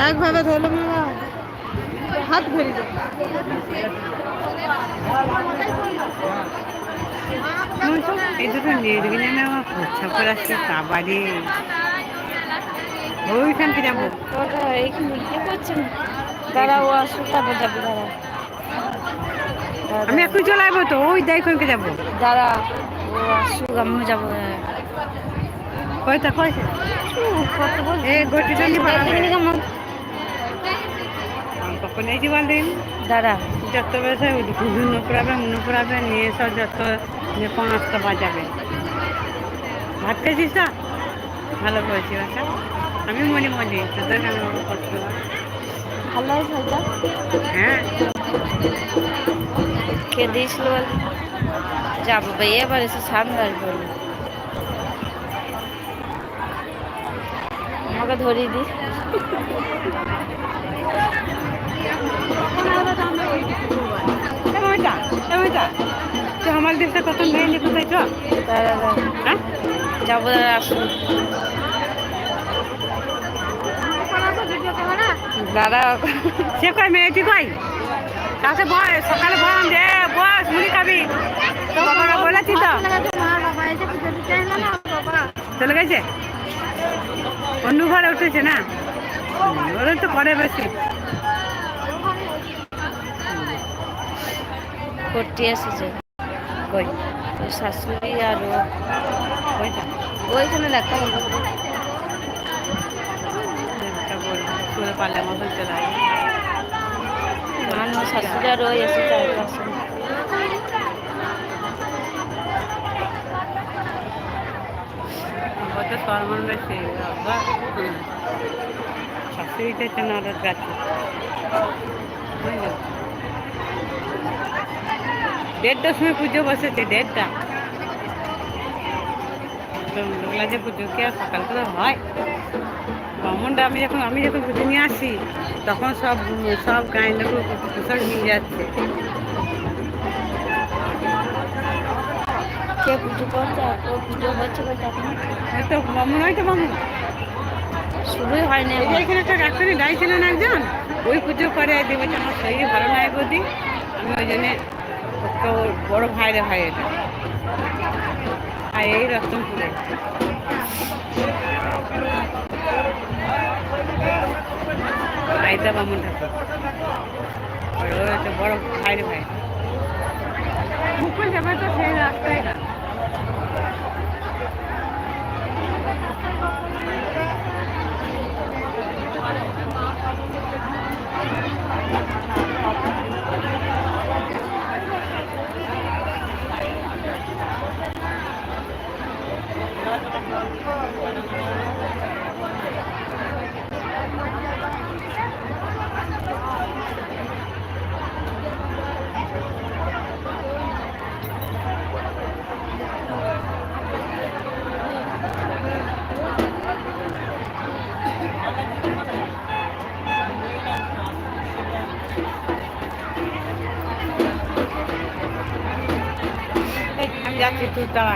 একভাবে ধরলে হাত ভরে যায়। এই দুটো নির্বিঘ্নে নেওয়া প্রচ্ছাপ করে আসছে কাবাডি ওইখানকে যাবো। এইখানে কি করছেন? দাঁড়াও আসুক তারপর যাবো। দাঁড়া আমি এখন চলে আসবো তো, ওই দেখনকে যাবো। দাঁড়া ও আসুক আমিও যাবো। কয়টা কয়ছে কত বল এ গটিটা নি পাড়া কেমন কখন এই জীবন দিন দাঁড়া যত বেশি বিভিন্ন পড়াবে মনে পড়াবে নিয়ে সব যত নিয়ে 5টা বাজাবে। ভাত খাইছিস না? ভালো করেছি বাচ্চা। আমি মনে মনে তোদের কেন কষ্ট ভালো হয়েছে ওইটা? হ্যাঁ খেয়ে দিয়েছিল বলে যাবো ভাই এবার এসে সামনে আসবো। আমাকে ধরিয়ে দিস। আমার দেশটা কত মেয়ে কোথায় চ হ্যাঁ যাবো। দাঁড়া আসুন দাঁড়া। সে কয় মেয়েটি কয় কাছে বয় সকালে বয়ান দে বস মুড়ি খাবি তো বাবারা বলেছি তো চলে গেছে অন্য ঘরে উঠেছে না ওরা তো করে বেশি করতে এসেছে কই ওই শাশুড়ি আর ওইটা ওইখানে দেখা হলো। শুনে পারলে মতন চলে আসে আমার শাশুড়ি আর ওই এসেছে আসুন। বলতে সরমন বেশি শাশুড়িতে না ওদের গাছে বুঝলো 1:30টার সময় পুজো বসেছে 1:30টা লোকলা যে পুজো কি আর সকাল করে হয় ব্রাহ্মণটা আমি যখন পুজো নিয়ে আসি তখন সব গায়ের লোক সব নিয়ে যাচ্ছে। কে পুজো করছে ও পুজো হচ্ছে বলতে এখন হয়তো ব্রাহ্মণ হয়তো ব্রাহ্মণ শুরুই হয়নি এখানে একটা ডাক্তারি দায়ী ছিলেন একজন ওই পুজো করে দেবে আমার শরীরে ভালো নাই বদি আমি ওই জন্যে ওর বড় ভাইরে ভাই এটা আর এই রতনপুরে আইতা বামুন ঠাকুর ওর একটা বড় ভাইরে ভাই মুকুল যাবে তো সেই রাস্তায় না আমি যাচ্ছি তুই তাড়া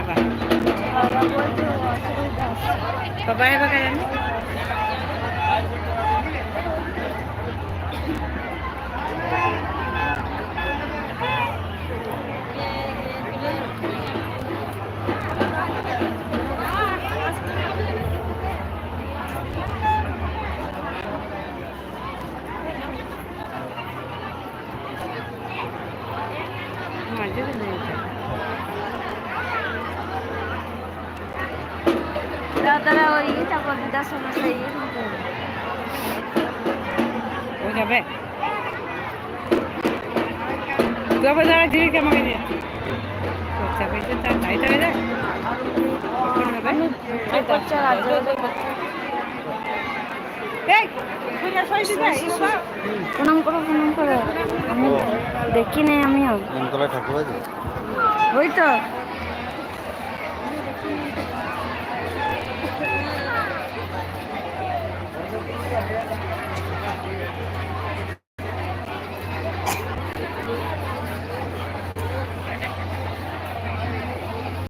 সবাই বাবা জানি দাদারা ওই তারপর দিদার সমস্যা ও যাবে তুই আবার যারা জিনিস আমাকে দিয়ে খরচা পেয়েছে তার গাড়ি টাকা যায় প্রণাম করো প্রণাম করো আমি দেখি নাই আমিও ঠাকুর আছে ওই তো